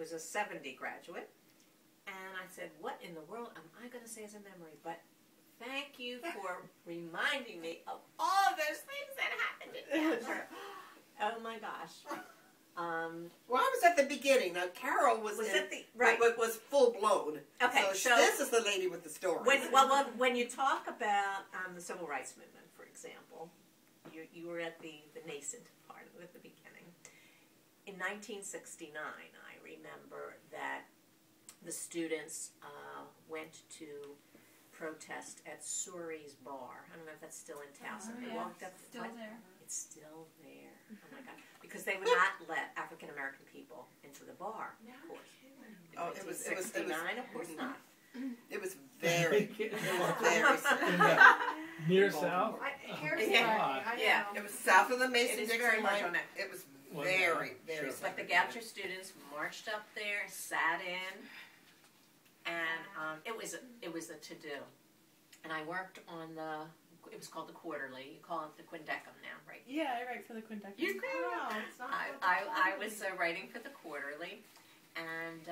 was a 70 graduate. And I said, what in the world am I going to say as a memory? But thank you for reminding me of all of those things that happened in cancer. Oh my gosh. Well, I was at the beginning. Now, Carol was full blown. Okay, so this is the lady with the story. When you talk about the Civil Rights Movement, for example, you were at the nascent part of it at the beginning. In 1969, I remember that the students went to protest at Suri's bar. I don't know if that's still in Towson. They walked up. Still there. It's still there. Oh my God! Because they would not let African American people into the bar. No, of course. Oh, it was 69. Of course not. It was very, near south. Yeah, it was south of the Mason-Dixon very much line. on it. It was very, very. But the Goucher students marched up there, sat in, and it was a to-do. And I worked on it was called the Quarterly. You call it the Quindecum now, right? Yeah, I write for the Quindecum. You do? I was writing for the Quarterly, and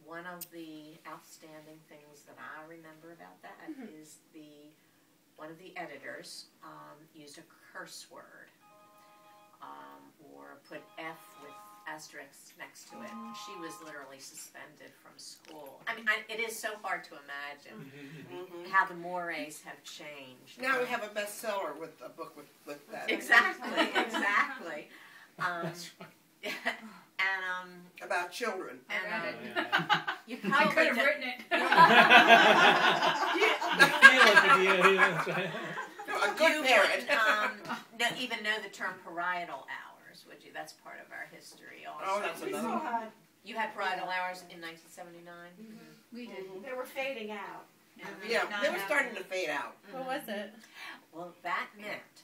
one of the outstanding things that I remember about that is one of the editors used a curse word or put F with asterisks next to it. She was literally suspended from school. I mean, it is so hard to imagine how the mores have changed. Now we have a bestseller with a book with that. Exactly. And about children. And you I probably could have written it. A good parent. Even know the term parietal hours, would you? That's part of our history also. Oh, that's another one. You had parietal hours in 1979? We did. They were fading out. Yeah, they were starting to fade out. What was it? Well, that meant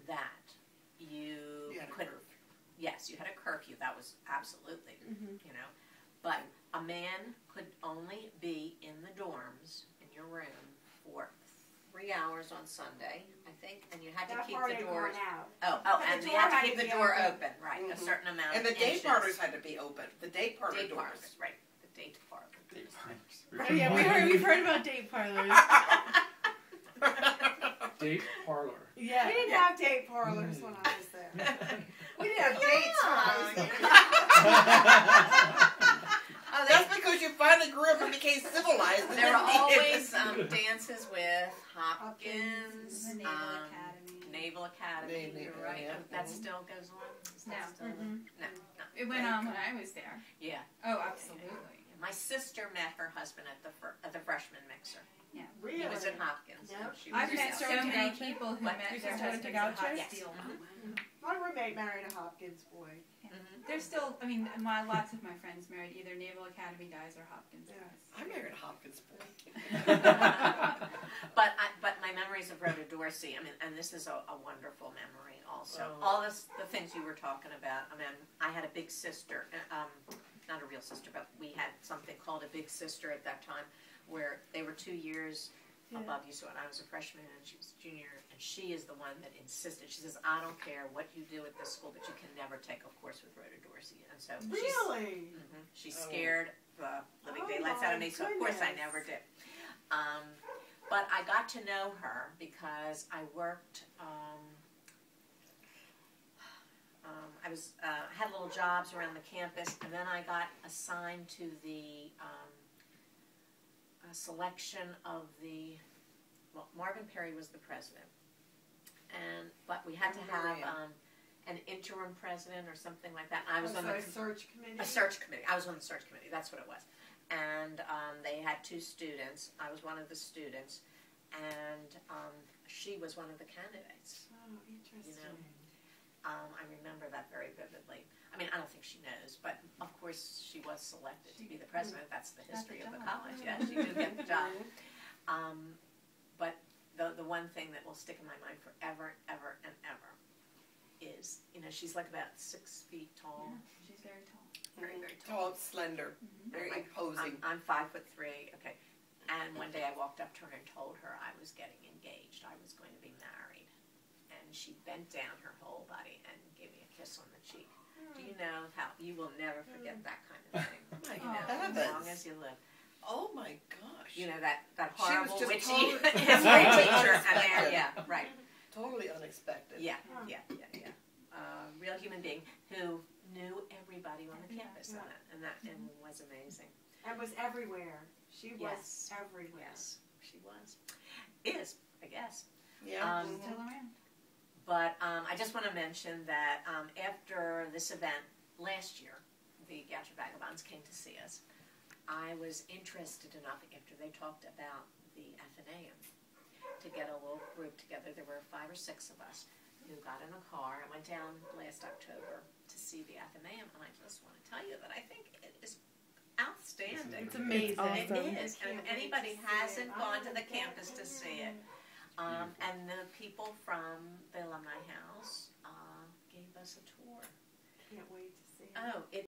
that you had a could. curfew. Yes, you had a curfew. That was absolutely, you know. But a man could only be in the dorms in your room for 3 hours on Sunday, I think, and you had to keep the doors out. And you had to keep the door open, right? A certain amount. And the of day inches. parlors had to be open. The day parlor Day doors. parlors, right? The date parlor. Oh, yeah, we've heard about date parlors. Date parlor. Yeah. We didn't have date parlors when I was there. We didn't have dates when I was there. That's because you finally grew up and became civilized. And There were didn't need always it. dances with Hopkins, the Naval Academy. Naval Academy. You're right. That still goes on. Is that No. still- No. It went on when I was there. Yeah. Oh, absolutely. My sister met her husband at the freshman mixer. Yeah. Really? He was in Hopkins. Yep. And she was I've met in so South. many people who What? met Your their sister husbands at Yes. Goucher. My roommate married a Hopkins boy. There's still, I mean, lots of my friends married either Naval Academy guys or Hopkins guys. I married a Hopkins boy. But my memories of Rhoda Dorsey, I mean, and this is a wonderful memory also. All the things you were talking about. I mean, I had a big sister, not a real sister, but we had something called a big sister at that time, where they were 2 years above you. So when I was a freshman and she was a junior, and she is the one that insisted. She says, "I don't care what you do at this school, but you can never take a course with Rhoda Dorsey." And so Really? she scared the living daylights out of me. So of course I never did. But I got to know her because I worked. I had little jobs around the campus, and then I got assigned to the selection of the. Well, Marvin Perry was the president, but we had to have an interim president or something like that. I was on the search committee. A search committee. I was on the search committee. That's what it was. And they had 2 students. I was one of the students, and she was one of the candidates. Oh, interesting. You know, I remember that very vividly. I mean, I don't think she knows, but of course she was selected to be the president. That's the history of the college. Yeah, she did get the job. But the one thing that will stick in my mind forever, ever, and ever is, you know, she's like about 6 feet tall. Yeah, she's very tall. Very, very tall. Tall, slender, very imposing. I'm 5'3". Okay. And one day I walked up to her and told her I was getting engaged. I was going to be married. And she bent down her whole body and gave me a kiss on the cheek. Do you know how you will never forget that kind of thing? you know, Heavens. as long as you live. Oh my gosh. You know, that She was horrible just witchy totally- history teacher. And there, yeah, right. Totally unexpected. Yeah. Real human being who knew everybody on the campus, and that was amazing. It was everywhere. She was Yes. everywhere. Yes, she was. Is, I guess. Yeah. Still around. But I just want to mention that after this event last year, the Goucher Vagabonds came to see us. I was interested enough after they talked about the Athenaeum to get a little group together. There were 5 or 6 of us who got in a car and went down last October to see the Athenaeum. And I just want to tell you that I think it is outstanding. It's amazing. It is. And if anybody hasn't gone to the campus to see it, and the people from the Alumni House gave us a tour. Can't wait to see it. Oh, it